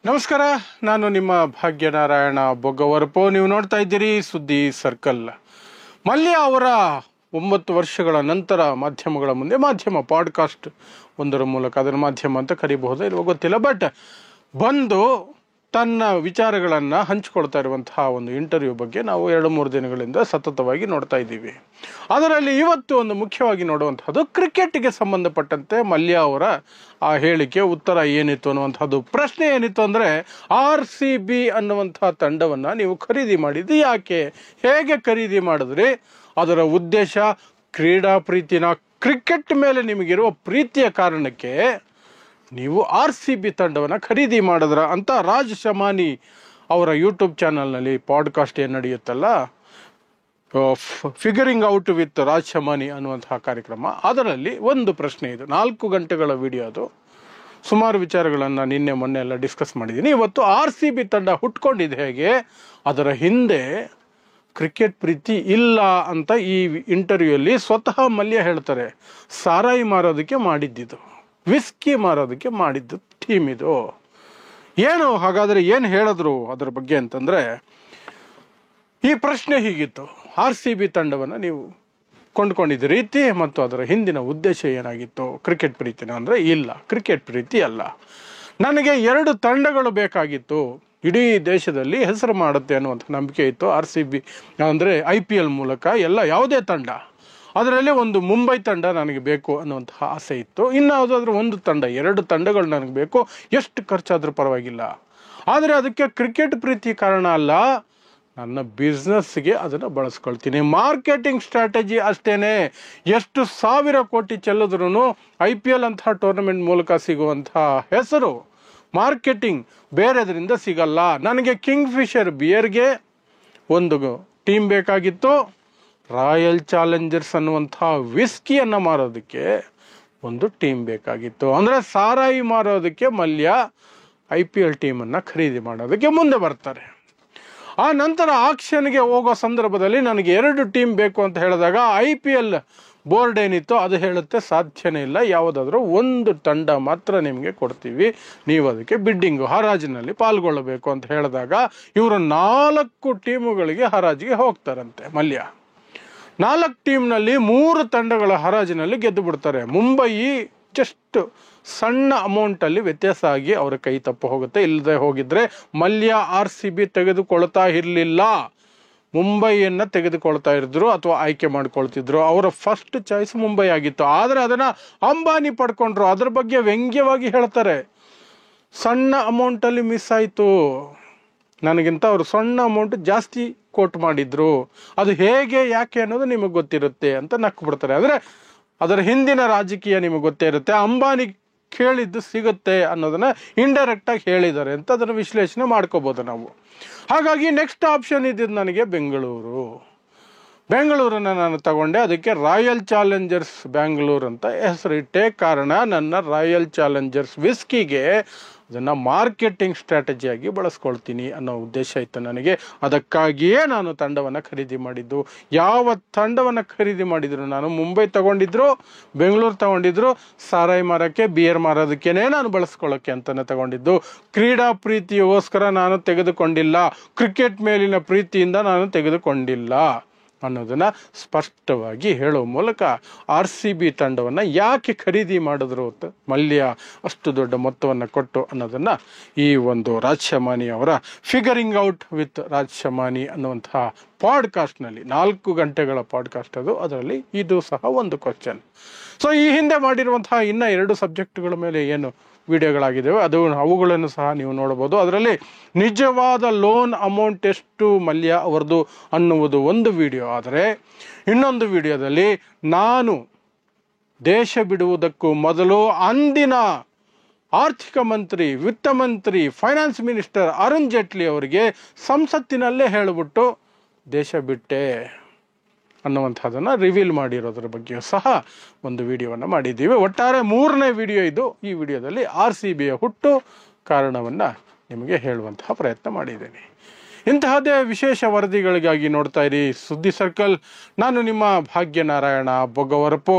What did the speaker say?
ನಮಸ್ಕಾರ, ನಾನು ನಿಮ್ಮ ಭಾಗ್ಯನಾರಾಯಣ ಬೊಗ್ಗವರಪು. ನೀವು ನೋಡ್ತಾ ಇದ್ದೀರಿ ಸುದ್ದಿ ಸರ್ಕಲ್. ಮಲ್ಯ ಅವರ 9 ವರ್ಷಗಳ ನಂತರ ಮಾಧ್ಯಮಗಳ ಮುಂದೆ ಪಾಡ್ಕಾಸ್ಟ್ ಒಂದರ ಮೂಲಕ ಅದರ ಮಾಧ್ಯಮ ಅಂತ ಕರಿಬಹುದು ಇಲ್ವೋ ಗೊತ್ತಿಲ್ಲ, ಬಟ್ ಬಂದು ತನ್ನ ವಿಚಾರಗಳನ್ನು ಹಂಚಿಕೊಳ್ತಾ ಇರುವಂತಹ ಒಂದು ಇಂಟರ್ವ್ಯೂ ಬಗ್ಗೆ ನಾವು 2-3 ದಿನಗಳಿಂದ ಸತತವಾಗಿ ನೋಡ್ತಾ ಇದ್ದೀವಿ. ಅದರಲ್ಲಿ ಇವತ್ತು ಒಂದು ಮುಖ್ಯವಾಗಿ ನೋಡುವಂತಹದ್ದು ಕ್ರಿಕೆಟ್ಗೆ ಸಂಬಂಧಪಟ್ಟಂತೆ ಮಲ್ಯ ಅವರ ಆ ಹೇಳಿಕೆ ಉತ್ತರ ಏನಿತ್ತು ಅನ್ನುವಂಥದ್ದು. ಪ್ರಶ್ನೆ ಏನಿತ್ತು ಅಂದರೆ, RCB ಅನ್ನುವಂತಹ ತಂಡವನ್ನು ನೀವು ಖರೀದಿ ಮಾಡಿದ್ದು ಯಾಕೆ, ಹೇಗೆ ಖರೀದಿ ಮಾಡಿದ್ರಿ, ಅದರ ಉದ್ದೇಶ, ಕ್ರೀಡಾ ಪ್ರೀತಿನ, ಕ್ರಿಕೆಟ್ ಮೇಲೆ ನಿಮಗಿರುವ ಪ್ರೀತಿಯ ಕಾರಣಕ್ಕೆ ನೀವು RCB ತಂಡವನ್ನು ಖರೀದಿ ಮಾಡಿದ್ರ ಅಂತ ರಾಜ್ ಶಮಾನಿ ಅವರ ಯೂಟ್ಯೂಬ್ ಚಾನಲ್ನಲ್ಲಿ ಪಾಡ್ಕಾಸ್ಟ್ ಏನು ನಡೆಯುತ್ತಲ್ಲ, ಫಿಗರಿಂಗ್ ಔಟ್ ವಿತ್ ರಾಜ್ ಶಮಾನಿ ಅನ್ನುವಂತಹ ಕಾರ್ಯಕ್ರಮ, ಅದರಲ್ಲಿ ಒಂದು ಪ್ರಶ್ನೆ ಇದು. 4 ಗಂಟೆಗಳ ವಿಡಿಯೋ ಅದು. ಸುಮಾರು ವಿಚಾರಗಳನ್ನು ನಿನ್ನೆ ಮೊನ್ನೆ ಎಲ್ಲ ಡಿಸ್ಕಸ್ ಮಾಡಿದ್ದೀನಿ. ಇವತ್ತು RCB ತಂಡ ಹುಟ್ಕೊಂಡಿದೆ ಹೇಗೆ, ಅದರ ಹಿಂದೆ ಕ್ರಿಕೆಟ್ ಪ್ರೀತಿ ಇಲ್ಲ ಅಂತ ಈ ಇಂಟರ್ವ್ಯೂಲ್ಲಿ ಸ್ವತಃ ಮಲ್ಯ ಹೇಳ್ತಾರೆ. ಸಾರಾಯಿ ಮಾರೋದಕ್ಕೆ ಮಾಡಿದ್ದಿದ್ದು, ವಿಸ್ಕಿ ಮಾರೋದಕ್ಕೆ ಮಾಡಿದ್ದು ಟೀಮ್ ಇದು. ಏನು ಹಾಗಾದರೆ ಏನು ಹೇಳಿದ್ರು ಅದರ ಬಗ್ಗೆ ಅಂತಂದರೆ, ಈ ಪ್ರಶ್ನೆ ಹೀಗಿತ್ತು: RCB ತಂಡವನ್ನು ನೀವು ಕೊಂಡ್ಕೊಂಡಿದ್ದ ರೀತಿ ಮತ್ತು ಅದರ ಹಿಂದಿನ ಉದ್ದೇಶ ಏನಾಗಿತ್ತು, ಕ್ರಿಕೆಟ್ ಪ್ರೀತಿನ ಅಂದರೆ ಇಲ್ಲ, ಕ್ರಿಕೆಟ್ ಪ್ರೀತಿ ಅಲ್ಲ. ನನಗೆ 2 ತಂಡಗಳು ಬೇಕಾಗಿತ್ತು, ಇಡೀ ದೇಶದಲ್ಲಿ ಹೆಸರು ಮಾಡುತ್ತೆ ಅನ್ನುವಂಥ ನಂಬಿಕೆ ಇತ್ತು. RCB ಅಂದರೆ IPL ಮೂಲಕ ಎಲ್ಲ ಯಾವುದೇ ತಂಡ, ಅದರಲ್ಲಿ ಒಂದು ಮುಂಬೈ ತಂಡ ನನಗೆ ಬೇಕು ಅನ್ನುವಂತಹ ಆಸೆ ಇತ್ತು. ಇನ್ನಾವುದಾದ್ರೂ ಒಂದು ತಂಡ, 2 ತಂಡಗಳು ನನಗೆ ಬೇಕು, ಎಷ್ಟು ಖರ್ಚಾದರೂ ಪರವಾಗಿಲ್ಲ. ಆದರೆ ಅದಕ್ಕೆ ಕ್ರಿಕೆಟ್ ಪ್ರೀತಿ ಕಾರಣ ಅಲ್ಲ, ನನ್ನ ಬಿಸ್ನೆಸ್ಗೆ ಅದನ್ನು ಬಳಸ್ಕೊಳ್ತೀನಿ. ಮಾರ್ಕೆಟಿಂಗ್ ಸ್ಟ್ರಾಟಜಿ ಅಷ್ಟೇನೆ. ಎಷ್ಟು 1000 ಕೋಟಿ ಚೆಲ್ಲಿದ್ರೂ IPL ಅಂತಹ ಟೂರ್ನಮೆಂಟ್ ಮೂಲಕ ಸಿಗುವಂತಹ ಹೆಸರು, ಮಾರ್ಕೆಟಿಂಗ್ ಬೇರೆದರಿಂದ ಸಿಗಲ್ಲ. ನನಗೆ ಕಿಂಗ್ ಫಿಶರ್ ಬಿಯರ್ಗೆ ಒಂದು ಟೀಮ್ ಬೇಕಾಗಿತ್ತು, ರಾಯಲ್ ಚಾಲೆಂಜರ್ಸ್ ಅನ್ನುವಂಥ ವಿಸ್ಕಿಯನ್ನು ಮಾರೋದಕ್ಕೆ ಒಂದು ಟೀಮ್ ಬೇಕಾಗಿತ್ತು. ಅಂದರೆ ಸಾರಾಯಿ ಮಾರೋದಕ್ಕೆ ಮಲ್ಯ IPL ಟೀಮನ್ನು ಖರೀದಿ ಮಾಡೋದಕ್ಕೆ ಮುಂದೆ ಬರ್ತಾರೆ. ಆ ನಂತರ ಆಕ್ಷನ್ಗೆ ಹೋಗೋ ಸಂದರ್ಭದಲ್ಲಿ ನನಗೆ 2 ಟೀಮ್ ಬೇಕು ಅಂತ ಹೇಳಿದಾಗ IPL ಬೋರ್ಡ್ ಏನಿತ್ತು ಅದು ಹೇಳುತ್ತೆ ಸಾಧ್ಯನೇ ಇಲ್ಲ, ಯಾವುದಾದ್ರೂ ಒಂದು ತಂಡ ಮಾತ್ರ ನಿಮಗೆ ಕೊಡ್ತೀವಿ, ನೀವು ಅದಕ್ಕೆ ಬಿಡ್ಡಿಂಗು ಹರಾಜಿನಲ್ಲಿ ಪಾಲ್ಗೊಳ್ಳಬೇಕು ಅಂತ ಹೇಳಿದಾಗ ಇವರು 4 ಟೀಮುಗಳಿಗೆ ಹರಾಜಿಗೆ ಹೋಗ್ತಾರಂತೆ. ಮಲ್ಯ 4 ಟೀಮ್ನಲ್ಲಿ 3 ತಂಡಗಳ ಹರಾಜಿನಲ್ಲಿ ಗೆದ್ದು ಬಿಡ್ತಾರೆ. ಮುಂಬೈ ಜಸ್ಟ್ ಸಣ್ಣ ಅಮೌಂಟಲ್ಲಿ ವ್ಯತ್ಯಾಸ ಆಗಿ ಅವರ ಕೈ ತಪ್ಪು ಹೋಗುತ್ತೆ. ಇಲ್ಲದೆ ಹೋಗಿದ್ರೆ ಮಲ್ಯ RCB ತೆಗೆದುಕೊಳ್ತಾ ಇರಲಿಲ್ಲ, ಮುಂಬೈಯನ್ನು ತೆಗೆದುಕೊಳ್ತಾ ಇದ್ರು ಅಥವಾ ಆಯ್ಕೆ ಮಾಡ್ಕೊಳ್ತಿದ್ರು. ಅವರ ಫಸ್ಟ್ ಚಾಯ್ಸ್ ಮುಂಬೈ ಆಗಿತ್ತು. ಆದರೆ ಅದನ್ನು ಅಂಬಾನಿ ಪಡ್ಕೊಂಡ್ರು. ಅದ್ರ ಬಗ್ಗೆ ವ್ಯಂಗ್ಯವಾಗಿ ಹೇಳ್ತಾರೆ, ಸಣ್ಣ ಅಮೌಂಟಲ್ಲಿ ಮಿಸ್ ಆಯಿತು, ನನಗಿಂತ ಅವರು ಸಣ್ಣ ಅಮೌಂಟ್ ಜಾಸ್ತಿ ಕೋಟ್ ಮಾಡಿದ್ರು, ಅದು ಹೇಗೆ ಯಾಕೆ ಅನ್ನೋದು ನಿಮಗೆ ಗೊತ್ತಿರುತ್ತೆ ಅಂತ ನಕ್ಕು ಬಿಡ್ತಾರೆ. ಅಂದರೆ ಅದರ ಹಿಂದಿನ ರಾಜಕೀಯ ನಿಮಗೆ ಗೊತ್ತೇ ಇರುತ್ತೆ. ಅಂಬಾನಿ ಕೇಳಿದ್ದು ಸಿಗುತ್ತೆ ಅನ್ನೋದನ್ನ ಇಂಡೈರೆಕ್ಟಾಗಿ ಹೇಳಿದ್ದಾರೆ ಅಂತ ಅದನ್ನು ವಿಶ್ಲೇಷಣೆ ಮಾಡ್ಕೋಬೋದು ನಾವು. ಹಾಗಾಗಿ ನೆಕ್ಸ್ಟ್ ಆಪ್ಷನ್ ಇದ್ದಿದ್ದು ನನಗೆ ಬೆಂಗಳೂರನ್ನು ನಾನು ತಗೊಂಡೆ. ಅದಕ್ಕೆ ರಾಯಲ್ ಚಾಲೆಂಜರ್ಸ್ ಬ್ಯಾಂಗ್ಳೂರ್ ಅಂತ ಹೆಸರಿಟ್ಟೆ. ಕಾರಣ, ನನ್ನ ರಾಯಲ್ ಚಾಲೆಂಜರ್ಸ್ ವಿಸ್ಕಿಗೆ ಅದನ್ನು ಮಾರ್ಕೆಟಿಂಗ್ ಸ್ಟ್ರಾಟಜಿಯಾಗಿ ಬಳಸ್ಕೊಳ್ತೀನಿ ಅನ್ನೋ ಉದ್ದೇಶ ಇತ್ತು ನನಗೆ. ಅದಕ್ಕಾಗಿಯೇ ನಾನು ತಂಡವನ್ನು ಖರೀದಿ ಮಾಡಿದ್ದು. ಯಾವ ತಂಡವನ್ನು ಖರೀದಿ ಮಾಡಿದ್ರು ನಾನು, ಮುಂಬೈ ತಗೊಂಡಿದ್ರು, ಬೆಂಗಳೂರು ತಗೊಂಡಿದ್ರು, ಸಾರಾಯಿ ಮಾರೋಕ್ಕೆ, ಬಿಯರ್ ಮಾರೋದಕ್ಕೇನೆ ನಾನು ಬಳಸ್ಕೊಳ್ಳೋಕ್ಕೆ ಅಂತಲೇ ತಗೊಂಡಿದ್ದು. ಕ್ರೀಡಾ ಪ್ರೀತಿಗೋಸ್ಕರ ನಾನು ತೆಗೆದುಕೊಂಡಿಲ್ಲ, ಕ್ರಿಕೆಟ್ ಮೇಲಿನ ಪ್ರೀತಿಯಿಂದ ನಾನು ತೆಗೆದುಕೊಂಡಿಲ್ಲ ಅನ್ನೋದನ್ನು ಸ್ಪಷ್ಟವಾಗಿ ಹೇಳೋ ಮೂಲಕ RCB ತಂಡವನ್ನು ಯಾಕೆ ಖರೀದಿ ಮಾಡಿದ್ರು ಅಂತ ಮಲ್ಯ ಅಷ್ಟು ದೊಡ್ಡ ಮೊತ್ತವನ್ನು ಕೊಟ್ಟು ಅನ್ನೋದನ್ನು ಈ ಒಂದು ರಾಜ್ ಶಮಾನಿ ಅವರ ಫಿಗರಿಂಗ್ ಔಟ್ ವಿತ್ ರಾಜ್ ಶಮಾನಿ ಅನ್ನುವಂತಹ ಪಾಡ್ಕಾಸ್ಟ್ನಲ್ಲಿ 4 ಗಂಟೆಗಳ ಪಾಡ್ಕಾಸ್ಟ್ ಅದು. ಅದರಲ್ಲಿ ಇದು ಸಹ ಒಂದು ಕ್ವಶನ್. ಸೊ ಈ ಹಿಂದೆ ಮಾಡಿರುವಂತಹ ಇನ್ನು 2 ಸಬ್ಜೆಕ್ಟ್ಗಳ ಮೇಲೆ ಏನು ವಿಡಿಯೋಗಳಾಗಿದ್ದಾವೆ ಅವುಗಳನ್ನು ಸಹ ನೀವು ನೋಡಬಹುದು. ಅದರಲ್ಲಿ ನಿಜವಾದ ಲೋನ್ ಅಮೌಂಟ್ ಎಷ್ಟು ಮಲ್ಯ ಅವರದು ಅನ್ನುವುದು ಒಂದು ವಿಡಿಯೋ. ಆದರೆ ಇನ್ನೊಂದು ವಿಡಿಯೋದಲ್ಲಿ ನಾನು ದೇಶ ಬಿಡುವುದಕ್ಕೂ ಮೊದಲು ಅಂದಿನ ಆರ್ಥಿಕ ಮಂತ್ರಿ, ವಿತ್ತ ಮಂತ್ರಿ, ಫೈನಾನ್ಸ್ ಮಿನಿಸ್ಟರ್ ಅರುಣ್ ಜೇಟ್ಲಿ ಅವರಿಗೆ ಸಂಸತ್ತಿನಲ್ಲೇ ಹೇಳಿಬಿಟ್ಟು ದೇಶ ಬಿಟ್ಟೆ ಅನ್ನುವಂಥದ್ದನ್ನು ರಿವೀಲ್ ಮಾಡಿರೋದ್ರ ಬಗ್ಗೆ ಸಹ ಒಂದು ವಿಡಿಯೋವನ್ನು ಮಾಡಿದ್ದೀವಿ. ಒಟ್ಟಾರೆ 3ನೇ ವಿಡಿಯೋ ಇದು. ಈ ವಿಡಿಯೋದಲ್ಲಿ RCBಯ ಹುಟ್ಟು ಕಾರಣವನ್ನು ನಿಮಗೆ ಹೇಳುವಂತಹ ಪ್ರಯತ್ನ ಮಾಡಿದ್ದೇನೆ. ಇಂತಹದೇ ವಿಶೇಷ ವರದಿಗಳಿಗಾಗಿ ನೋಡ್ತಾ ಇರಿ ಸುದ್ದಿ ಸರ್ಕಲ್. ನಾನು ನಿಮ್ಮ ಭಾಗ್ಯನಾರಾಯಣ ಬೊಗ್ಗವರಪು.